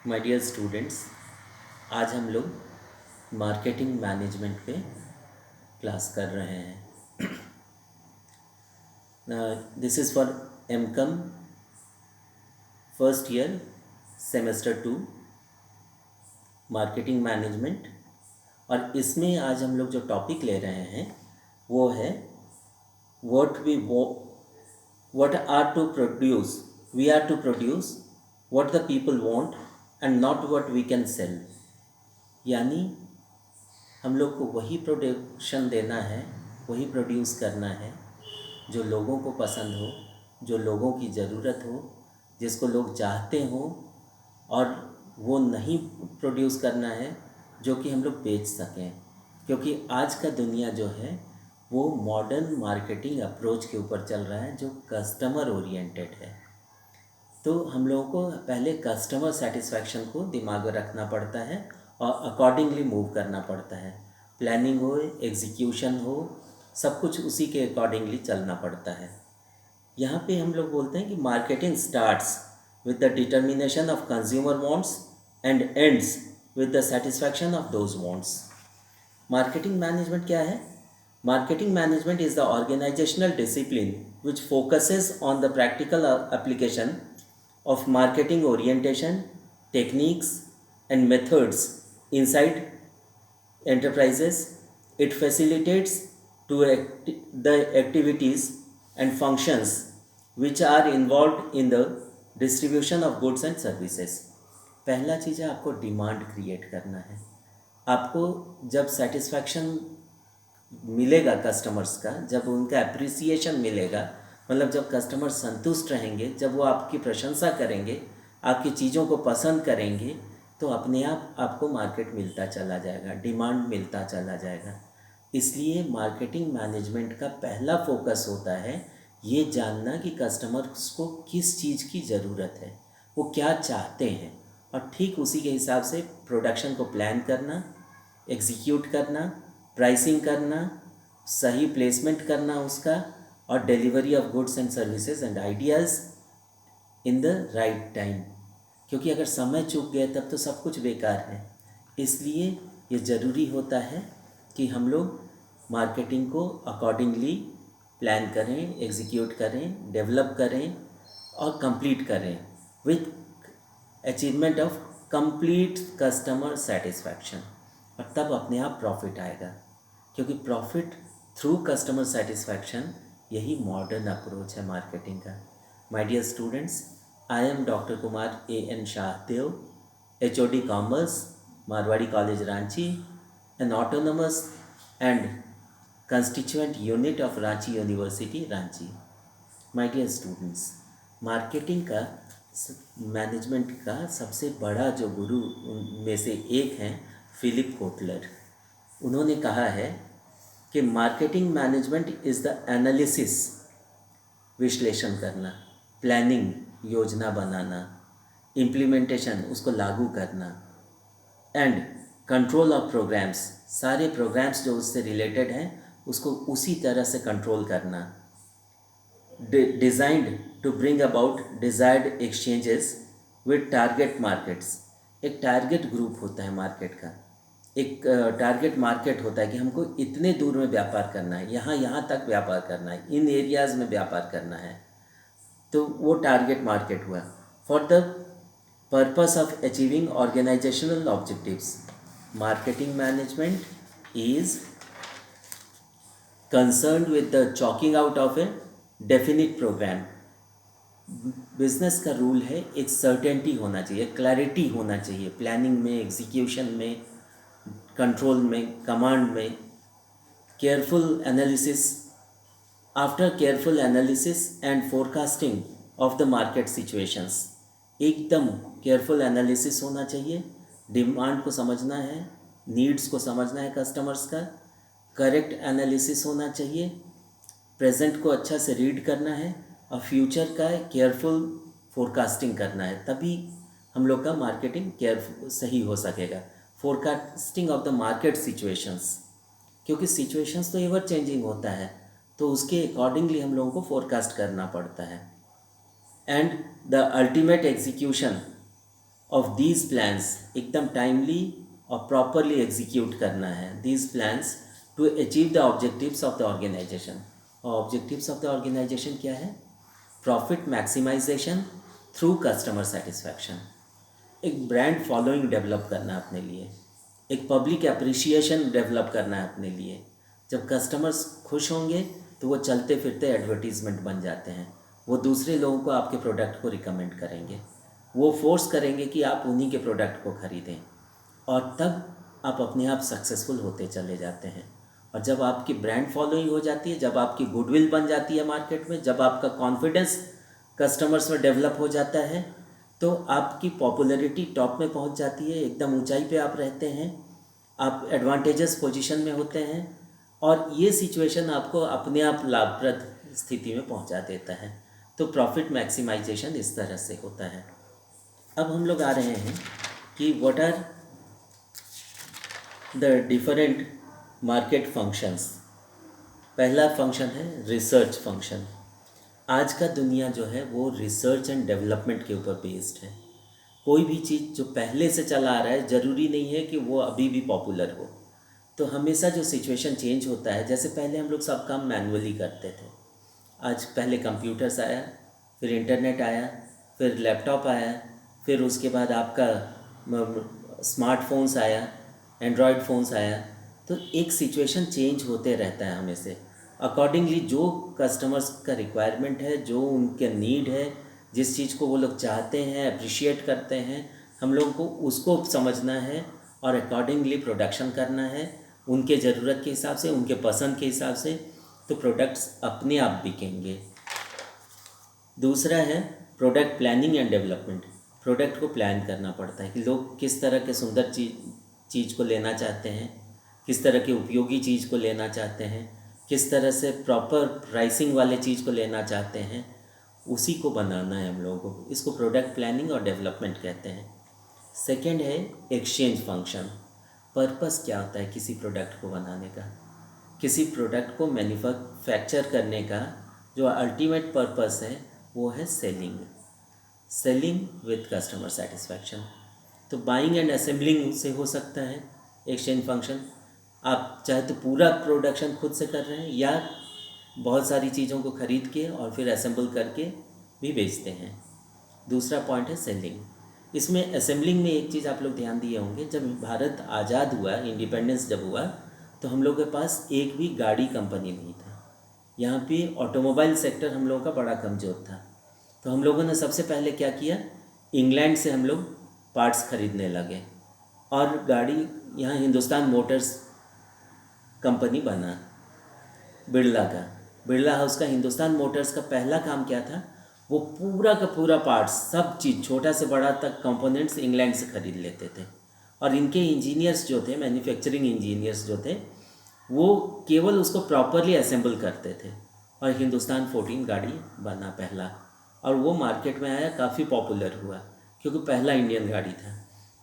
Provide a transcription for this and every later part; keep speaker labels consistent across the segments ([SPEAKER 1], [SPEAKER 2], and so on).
[SPEAKER 1] My dear students, आज हम लोग मार्केटिंग मैनेजमेंट पे क्लास कर रहे हैं। This is for MCom first year semester 2 marketing management. और इसमें आज हम लोग जो टॉपिक ले रहे हैं वो है what we what are to produce we are to produce what the people want and not what we can sell। यानी हम लोग को वही प्रोडक्शन देना है, वही प्रोड्यूस करना है जो लोगों को पसंद हो, जो लोगों की ज़रूरत हो, जिसको लोग चाहते हो, और वो नहीं प्रोड्यूस करना है जो कि हम लोग बेच सकें। क्योंकि आज का दुनिया जो है वो मॉडर्न मार्केटिंग अप्रोच के ऊपर चल रहा है जो कस्टमर ओरिएंटेड है। तो हम लोगों को पहले कस्टमर सेटिस्फैक्शन को दिमाग में रखना पड़ता है और अकॉर्डिंगली मूव करना पड़ता है। प्लानिंग हो, एग्जीक्यूशन हो, सब कुछ उसी के अकॉर्डिंगली चलना पड़ता है। यहाँ पे हम लोग बोलते हैं कि marketing starts with the determination of consumer wants and ends with the satisfaction of those wants. Marketing management क्या है? Marketing management is the organizational discipline which focuses on the practical application of marketing orientation, techniques, and methods inside enterprises. It facilitates the activities and functions which are involved in the distribution of goods and services। पहला चीज़ है आपको demand create करना है। आपको जब satisfaction मिलेगा customers का, जब उनका अप्रिसिएशन मिलेगा, मतलब जब कस्टमर संतुष्ट रहेंगे, जब वो आपकी प्रशंसा करेंगे, आपकी चीज़ों को पसंद करेंगे, तो अपने आप आपको मार्केट मिलता चला जाएगा, डिमांड मिलता चला जाएगा। इसलिए मार्केटिंग मैनेजमेंट का पहला फोकस होता है ये जानना कि कस्टमर्स को किस चीज़ की ज़रूरत है, वो क्या चाहते हैं, और ठीक उसी के हिसाब से प्रोडक्शन को प्लान करना, एग्जीक्यूट करना, प्राइसिंग करना, सही प्लेसमेंट करना उसका, और delivery of goods and services and ideas in the right time. क्योंकि अगर समय चूक गए तब तो सब कुछ बेकार है। इसलिए ये ज़रूरी होता है कि हम लोग मार्केटिंग को अकॉर्डिंगली प्लान करें, एग्जीक्यूट करें, डेवलप करें और कंप्लीट करें with achievement of complete customer satisfaction. और तब अपने आप प्रॉफिट आएगा, क्योंकि प्रॉफिट थ्रू कस्टमर सेटिस्फैक्शन यही मॉडर्न अप्रोच है मार्केटिंग का। My dear students, I am doctor Kumar A.N. Shahdeo, HOD commerce, Marwari college Ranchi, an autonomous and constituent unit of Ranchi university Ranchi. My dear students, marketing का मैनेजमेंट का सबसे बड़ा जो गुरु में से एक हैं फिलिप कोटलर। उन्होंने कहा है कि marketing management is the analysis, विश्लेषण करना, प्लानिंग, योजना बनाना, इम्प्लीमेंटेशन, उसको लागू करना, एंड कंट्रोल ऑफ प्रोग्राम्स, सारे प्रोग्राम्स जो उससे रिलेटेड हैं उसको उसी तरह से कंट्रोल करना, designed to bring about desired exchanges with target markets. एक टारगेट ग्रुप होता है मार्केट का, एक टारगेट मार्केट होता है कि हमको इतने दूर में व्यापार करना है, यहाँ तक व्यापार करना है, इन एरियाज़ में व्यापार करना है, तो वो टारगेट मार्केट हुआ। For the purpose of achieving organisational objectives, marketing management is concerned with the chalking out of a definite programme. Business का रूल है एक सर्टेनिटी होना चाहिए, क्लैरिटी होना चाहिए, प्लानिंग में, एग्जीक्यूशन में, कंट्रोल में, कमांड में। Careful analysis, after careful analysis and forecasting of the market situations, एकदम केयरफुल एनालिसिस होना चाहिए, डिमांड को समझना है, नीड्स को समझना है कस्टमर्स का, करेक्ट एनालिसिस होना चाहिए, प्रेजेंट को अच्छा से रीड करना है, और फ्यूचर का केयरफुल फोरकास्टिंग करना है। तभी हम लोग का मार्केटिंग केयरफुल सही हो सकेगा। Forecasting of the market situations, क्योंकि सिचुएशंस तो एवर चेंजिंग होता है, तो उसके अकॉर्डिंगली हम लोगों को फोरकास्ट करना पड़ता है। And the ultimate execution of these plans एकदम टाइमली और प्रॉपरली एग्जीक्यूट करना है these plans to achieve the objectives of the organisation. और ऑब्जेक्टिव्स ऑफ द ऑर्गेनाइजेशन क्या है? Profit maximisation through customer satisfaction, एक ब्रांड फॉलोइंग डेवलप करना है अपने लिए, एक पब्लिक अप्रिसिएशन डेवलप करना है अपने लिए। जब कस्टमर्स खुश होंगे तो वो चलते फिरते एडवर्टीज़मेंट बन जाते हैं, वो दूसरे लोगों को आपके प्रोडक्ट को रिकमेंड करेंगे, वो फोर्स करेंगे कि आप उन्हीं के प्रोडक्ट को ख़रीदें, और तब आप अपने आप सक्सेसफुल होते चले जाते हैं। और जब आपकी ब्रांड फॉलोइंग हो जाती है, जब आपकी गुडविल बन जाती है मार्केट में, जब आपका कॉन्फिडेंस कस्टमर्स में डेवलप हो जाता है, तो आपकी पॉपुलैरिटी टॉप में पहुंच जाती है, एकदम ऊंचाई पे आप रहते हैं, आप एडवांटेजस पोजीशन में होते हैं, और ये सिचुएशन आपको अपने आप लाभप्रद स्थिति में पहुंचा देता है। तो प्रॉफिट मैक्सिमाइजेशन इस तरह से होता है। अब हम लोग आ रहे हैं कि what are the different market functions. पहला फंक्शन है रिसर्च फंक्शन। आज का दुनिया जो है वो रिसर्च एंड डेवलपमेंट के ऊपर बेस्ड है। कोई भी चीज़ जो पहले से चला आ रहा है ज़रूरी नहीं है कि वो अभी भी पॉपुलर हो। तो हमेशा जो सिचुएशन चेंज होता है, जैसे पहले हम लोग सब काम मैनुअली करते थे, आज पहले कंप्यूटर्स आया, फिर इंटरनेट आया, फिर लैपटॉप आया, फिर उसके बाद आपका स्मार्टफोन्स आया, एंड्रॉयड फ़ोन्स आया। तो एक सिचुएशन चेंज होते रहता है हमें अकॉर्डिंगली, जो कस्टमर्स का रिक्वायरमेंट है, जो उनके नीड है, जिस चीज़ को वो लोग चाहते हैं, अप्रिशिएट करते हैं, हम लोगों को उसको समझना है और अकॉर्डिंगली प्रोडक्शन करना है, उनके ज़रूरत के हिसाब से, उनके पसंद के हिसाब से। तो प्रोडक्ट्स अपने आप बिकेंगे। दूसरा है product planning and development. Product को प्लान करना पड़ता है कि लोग किस तरह के सुंदर चीज़ को लेना चाहते हैं, किस तरह की उपयोगी चीज़ को लेना चाहते हैं, किस तरह से प्रॉपर प्राइसिंग वाले चीज़ को लेना चाहते हैं, उसी को बनाना है हम लोगों को। इसको प्रोडक्ट प्लानिंग और डेवलपमेंट कहते हैं। सेकेंड है एक्सचेंज फंक्शन। पर्पस क्या होता है किसी प्रोडक्ट को बनाने का? किसी प्रोडक्ट को मैन्युफैक्चर करने का जो अल्टीमेट पर्पस है वो है selling, selling with customer satisfaction. तो बाइंग एंड असेंबलिंग से हो सकता है एक्सचेंज फंक्शन। आप चाहे तो पूरा प्रोडक्शन खुद से कर रहे हैं, या बहुत सारी चीज़ों को ख़रीद के और फिर असेंबल करके भी बेचते हैं। दूसरा पॉइंट है सेलिंग। इसमें असेंबलिंग में एक चीज़ आप लोग ध्यान दिए होंगे, जब भारत आज़ाद हुआ, इंडिपेंडेंस जब हुआ, तो हम लोग के पास एक भी गाड़ी कंपनी नहीं था। यहाँ पे ऑटोमोबाइल सेक्टर हम लोगों का बड़ा कमज़ोर था। तो हम लोगों ने सबसे पहले क्या किया, इंग्लैंड से हम लोग पार्ट्स खरीदने लगे, और गाड़ी यहाँ हिंदुस्तान मोटर्स कंपनी बना, बिरला का, बिरला हाउस का। हिंदुस्तान मोटर्स का पहला काम क्या था, वो पूरा का पूरा पार्ट्स, सब चीज़ छोटा से बड़ा तक कंपोनेंट्स इंग्लैंड से ख़रीद लेते थे। और इनके इंजीनियर्स जो थे, मैन्युफैक्चरिंग इंजीनियर्स जो थे, वो केवल उसको प्रॉपरली असेंबल करते थे। और हिंदुस्तान 14 गाड़ी बना पहला, और वो मार्केट में आया, काफ़ी पॉपुलर हुआ क्योंकि पहला इंडियन गाड़ी था।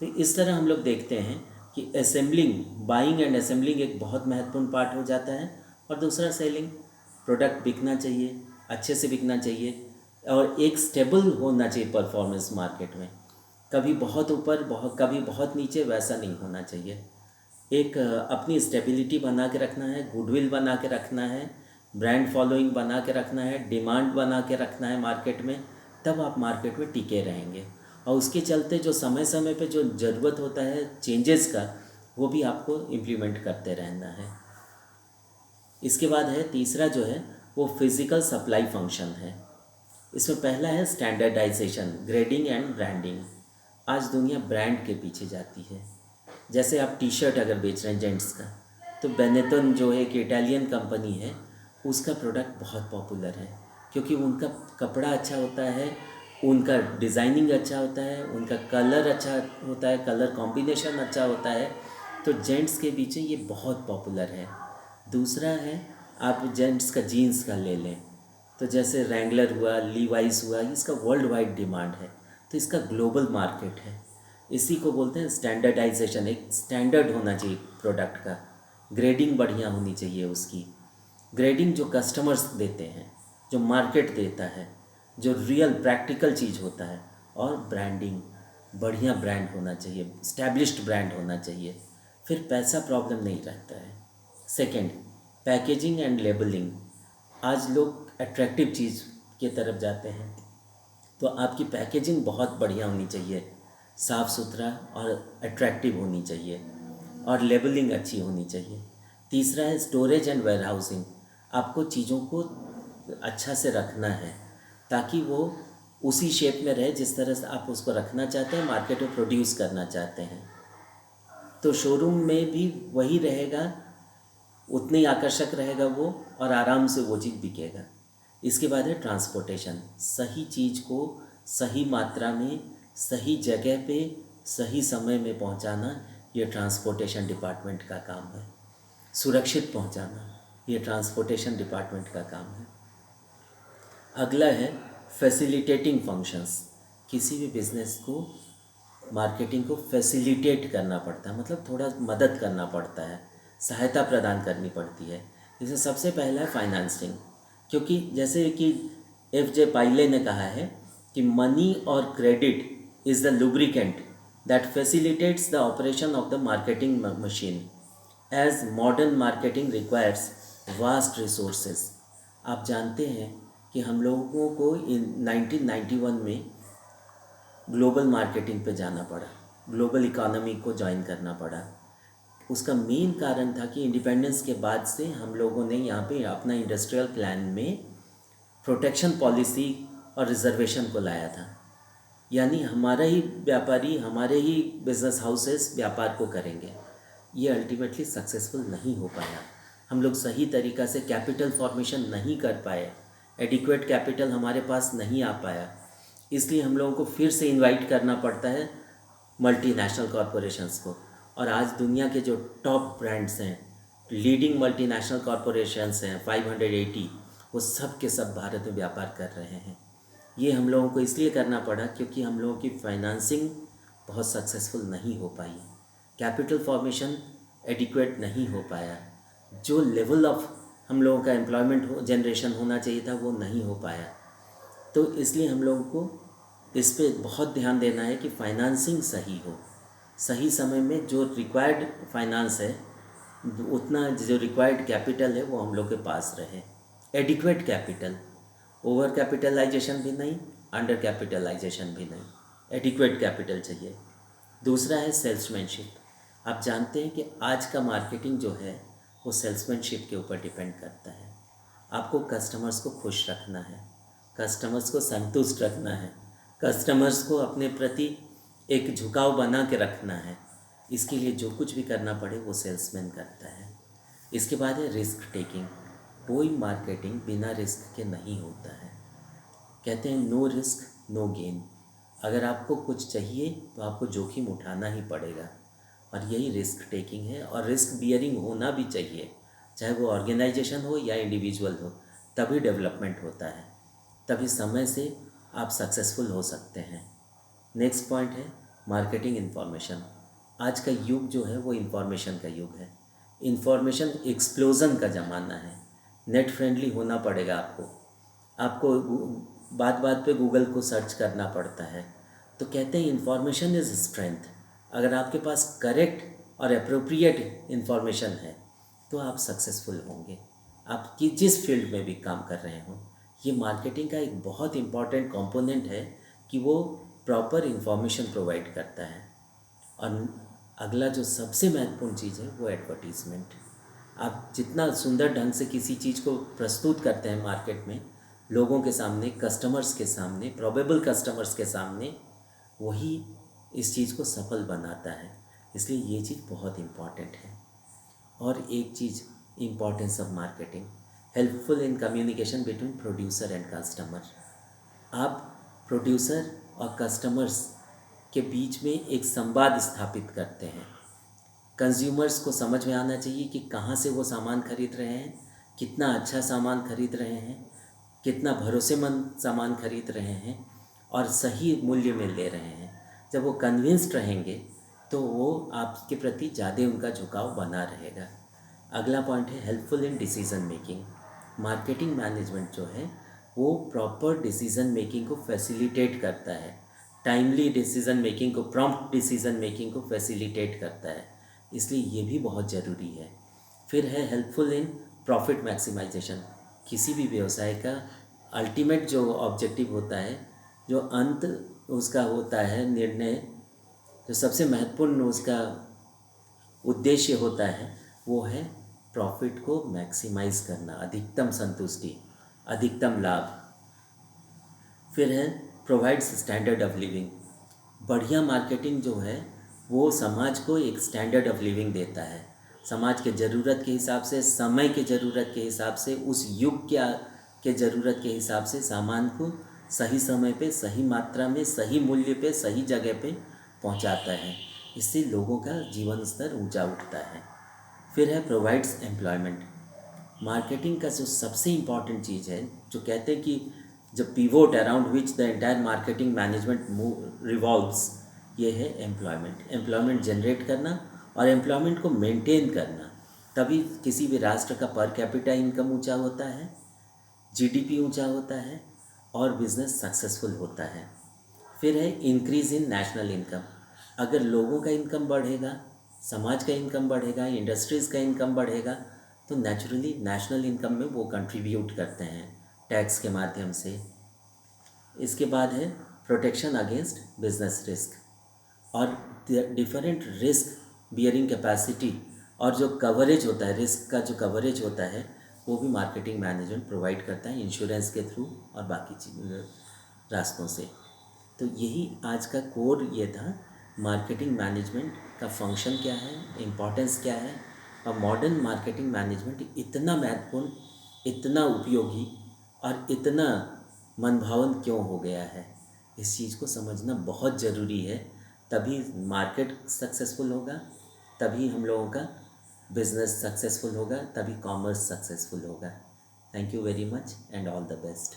[SPEAKER 1] तो इस तरह हम लोग देखते हैं कि असेंबलिंग, बाइंग एंड असेंबलिंग एक बहुत महत्वपूर्ण पार्ट हो जाता है। और दूसरा सेलिंग, प्रोडक्ट बिकना चाहिए, अच्छे से बिकना चाहिए, और एक स्टेबल होना चाहिए परफॉर्मेंस मार्केट में। कभी बहुत ऊपर, कभी बहुत नीचे, वैसा नहीं होना चाहिए। एक अपनी स्टेबिलिटी बना के रखना है, गुडविल बना के रखना है, ब्रांड फॉलोइंग बना के रखना है, डिमांड बना के रखना है मार्केट में, तब आप मार्केट में टिके रहेंगे। और उसके चलते जो समय समय पे जो ज़रूरत होता है चेंजेस का, वो भी आपको इम्प्लीमेंट करते रहना है। इसके बाद है तीसरा जो है वो फिज़िकल सप्लाई फंक्शन है। इसमें पहला है स्टैंडर्डाइजेशन, ग्रेडिंग एंड ब्रांडिंग। आज दुनिया ब्रांड के पीछे जाती है। जैसे आप टी शर्ट अगर बेच रहे हैं जेंट्स का, तो बेनेटन जो एक इटालियन कंपनी है, उसका प्रोडक्ट बहुत पॉपुलर है क्योंकि उनका कपड़ा अच्छा होता है, उनका डिज़ाइनिंग अच्छा होता है, उनका कलर अच्छा होता है, कलर कॉम्बिनेशन अच्छा होता है। तो जेंट्स के पीछे ये बहुत पॉपुलर है। दूसरा है, आप जेंट्स का जीन्स का ले लें, तो जैसे रैंगलर हुआ, लीवाइस हुआ, इसका वर्ल्ड वाइड डिमांड है, तो इसका ग्लोबल मार्केट है। इसी को बोलते हैं स्टैंडर्डाइजेशन। एक स्टैंडर्ड होना चाहिए प्रोडक्ट का, ग्रेडिंग बढ़िया होनी चाहिए उसकी, ग्रेडिंग जो कस्टमर्स देते हैं, जो मार्केट देता है, जो रियल प्रैक्टिकल चीज़ होता है। और ब्रांडिंग, बढ़िया ब्रांड होना चाहिए, स्टैब्लिश्ड ब्रांड होना चाहिए, फिर पैसा प्रॉब्लम नहीं रहता है। Second, packaging and labelling. आज लोग अट्रैक्टिव चीज़ की तरफ जाते हैं, तो आपकी पैकेजिंग बहुत बढ़िया होनी चाहिए, साफ़ सुथरा और अट्रैक्टिव होनी चाहिए, और लेबलिंग अच्छी होनी चाहिए। तीसरा है स्टोरेज एंड वेयरहाउसिंग। आपको चीज़ों को अच्छा से रखना है ताकि वो उसी शेप में रहे जिस तरह से आप उसको रखना चाहते हैं, मार्केट में प्रोड्यूस करना चाहते हैं। तो शोरूम में भी वही रहेगा, उतनी आकर्षक रहेगा वो, और आराम से वो चीज़ बिकेगा। इसके बाद है ट्रांसपोर्टेशन। सही चीज़ को सही मात्रा में, सही जगह पे, सही समय में पहुंचाना, ये ट्रांसपोर्टेशन डिपार्टमेंट का काम है। सुरक्षित पहुंचाना, ये ट्रांसपोर्टेशन डिपार्टमेंट का काम है। अगला है फैसिलिटेटिंग फंक्शंस। किसी भी बिज़नेस को मार्केटिंग को फैसिलिटेट करना पड़ता है, मतलब थोड़ा मदद करना पड़ता है, सहायता प्रदान करनी पड़ती है। जैसे सबसे पहला है फाइनेंसिंग, क्योंकि जैसे कि F.J. पाइले ने कहा है कि मनी और credit is the lubricant that facilitates the operation of the marketing machine, as modern marketing requires vast resources. आप जानते हैं कि हम लोगों को इन 1991 में ग्लोबल मार्केटिंग पे जाना पड़ा, ग्लोबल इकोनॉमी को ज्वाइन करना पड़ा। उसका मेन कारण था कि इंडिपेंडेंस के बाद से हम लोगों ने यहाँ पे अपना इंडस्ट्रियल प्लान में प्रोटेक्शन पॉलिसी और रिजर्वेशन को लाया था, यानी हमारा ही व्यापारी, हमारे ही बिजनेस हाउसेस व्यापार को करेंगे। ये अल्टीमेटली सक्सेसफुल नहीं हो पाया। हम लोग सही तरीक़ा से कैपिटल फॉर्मेशन नहीं कर पाए, एडिक्वेट कैपिटल हमारे पास नहीं आ पाया, इसलिए हम लोगों को फिर से इनवाइट करना पड़ता है मल्टीनेशनल कॉरपोरेशंस को। और आज दुनिया के जो टॉप ब्रांड्स हैं, लीडिंग मल्टीनेशनल कॉरपोरेशंस हैं 580, वो सब के सब भारत में व्यापार कर रहे हैं। ये हम लोगों को इसलिए करना पड़ा क्योंकि हम लोगों की फाइनेंसिंग बहुत सक्सेसफुल नहीं हो पाई, कैपिटल फॉर्मेशन एडिक्वेट नहीं हो पाया, जो लेवल ऑफ हम लोगों का एम्प्लॉयमेंट जनरेशन होना चाहिए था वो नहीं हो पाया। तो इसलिए हम लोगों को इस पे बहुत ध्यान देना है कि फाइनेंसिंग सही हो, सही समय में जो रिक्वायर्ड फाइनेंस है, उतना जो रिक्वायर्ड कैपिटल है वो हम लोग के पास रहे, एडिक्वेट कैपिटल, ओवर कैपिटलाइजेशन भी नहीं, अंडर कैपिटलाइजेशन भी नहीं, एडिक्वेट कैपिटल चाहिए। दूसरा है सेल्समैनशिप। आप जानते हैं कि आज का मार्केटिंग जो है वो सेल्समैनशिप के ऊपर डिपेंड करता है। आपको कस्टमर्स को खुश रखना है, कस्टमर्स को संतुष्ट रखना है, कस्टमर्स को अपने प्रति एक झुकाव बना के रखना है। इसके लिए जो कुछ भी करना पड़े वो सेल्समैन करता है। इसके बाद है रिस्क टेकिंग। कोई मार्केटिंग बिना रिस्क के नहीं होता है। कहते हैं नो रिस्क नो गेन। अगर आपको कुछ चाहिए तो आपको जोखिम उठाना ही पड़ेगा, और यही रिस्क टेकिंग है। और रिस्क बियरिंग होना भी चाहिए, चाहे वो ऑर्गेनाइजेशन हो या इंडिविजुअल हो, तभी डेवलपमेंट होता है, तभी समय से आप सक्सेसफुल हो सकते हैं। नेक्स्ट पॉइंट है मार्केटिंग इन्फॉर्मेशन। आज का युग जो है वो इन्फॉर्मेशन का युग है। इन्फॉर्मेशन एक्सप्लोजन का ज़माना है। नेट फ्रेंडली होना पड़ेगा आपको बात बात पे गूगल को सर्च करना पड़ता है। तो कहते हैं इन्फॉर्मेशन इज़ स्ट्रेंथ। अगर आपके पास करेक्ट और अप्रोप्रिएट इन्फॉर्मेशन है तो आप सक्सेसफुल होंगे, आप जिस फील्ड में भी काम कर रहे हों। ये मार्केटिंग का एक बहुत इम्पॉर्टेंट कंपोनेंट है कि वो प्रॉपर इन्फॉर्मेशन प्रोवाइड करता है। और अगला जो सबसे महत्वपूर्ण चीज़ है वो एडवर्टीज़मेंट। आप जितना सुंदर ढंग से किसी चीज़ को प्रस्तुत करते हैं मार्केट में, लोगों के सामने, कस्टमर्स के सामने, प्रोबेबल कस्टमर्स के सामने, वही इस चीज़ को सफल बनाता है। इसलिए ये चीज़ बहुत इम्पॉर्टेंट है। और एक चीज़, importance of marketing, helpful in communication between producer and customer. आप प्रोड्यूसर और कस्टमर्स के बीच में एक संवाद स्थापित करते हैं। कंज्यूमर्स को समझ में आना चाहिए कि कहाँ से वो सामान खरीद रहे हैं, कितना अच्छा सामान खरीद रहे हैं, कितना भरोसेमंद सामान खरीद रहे हैं और सही मूल्य में ले रहे हैं। जब वो कन्विंस्ड रहेंगे तो वो आपके प्रति ज़्यादा उनका झुकाव बना रहेगा। अगला पॉइंट है helpful in decision making. Marketing management जो है वो प्रॉपर डिसीज़न मेकिंग को फैसिलिटेट करता है, टाइमली डिसीज़न मेकिंग को, प्रॉम्प्ट डिसीज़न मेकिंग को फैसिलिटेट करता है, इसलिए ये भी बहुत ज़रूरी है। फिर है हेल्पफुल इन प्रॉफिट मैक्सिमाइजेशन। किसी भी व्यवसाय का अल्टीमेट जो ऑब्जेक्टिव होता है, जो अंत उसका होता है निर्णय, जो सबसे महत्वपूर्ण उसका उद्देश्य होता है, वो है प्रॉफिट को मैक्सिमाइज करना, अधिकतम संतुष्टि, अधिकतम लाभ। फिर है प्रोवाइड्स स्टैंडर्ड ऑफ लिविंग। बढ़िया मार्केटिंग जो है वो समाज को एक स्टैंडर्ड ऑफ लिविंग देता है। समाज के ज़रूरत के हिसाब से, समय के ज़रूरत के हिसाब से, उस युग के ज़रूरत के हिसाब से सामान को सही समय पे, सही मात्रा में, सही मूल्य पे, सही जगह पे पहुंचाता है। इससे लोगों का जीवन स्तर ऊंचा उठता है। फिर है प्रोवाइड्स एम्प्लॉयमेंट। मार्केटिंग का जो सबसे इम्पॉर्टेंट चीज़ है, जो कहते हैं कि जब pivot around which the entire marketing management revolves, ये है एम्प्लॉयमेंट। एम्प्लॉयमेंट जनरेट करना और एम्प्लॉयमेंट को मेंटेन करना, तभी किसी भी राष्ट्र का पर कैपिटा इनकम ऊंचा होता है, जीडीपी ऊंचा होता है और बिजनेस सक्सेसफुल होता है। फिर है इंक्रीज़ इन नेशनल इनकम। अगर लोगों का इनकम बढ़ेगा, समाज का इनकम बढ़ेगा, इंडस्ट्रीज़ का इनकम बढ़ेगा, तो नेचुरली नेशनल इनकम में वो कंट्रीब्यूट करते हैं टैक्स के माध्यम से। इसके बाद है प्रोटेक्शन अगेंस्ट बिजनेस रिस्क और डिफरेंट रिस्क बियरिंग कैपेसिटी, और जो कवरेज होता है, रिस्क का जो कवरेज होता है, वो भी मार्केटिंग मैनेजमेंट प्रोवाइड करता है इंश्योरेंस के थ्रू और बाकी रास्तों से। तो यही आज का कोर ये था, मार्केटिंग मैनेजमेंट का फंक्शन क्या है, इम्पोर्टेंस क्या है, और मॉडर्न मार्केटिंग मैनेजमेंट इतना महत्वपूर्ण, इतना उपयोगी और इतना मनभावन क्यों हो गया है। इस चीज़ को समझना बहुत ज़रूरी है, तभी मार्केट सक्सेसफुल होगा, तभी हम लोगों का बिजनेस सक्सेसफुल होगा, तभी कॉमर्स सक्सेसफुल होगा। Thank you very much and all the best.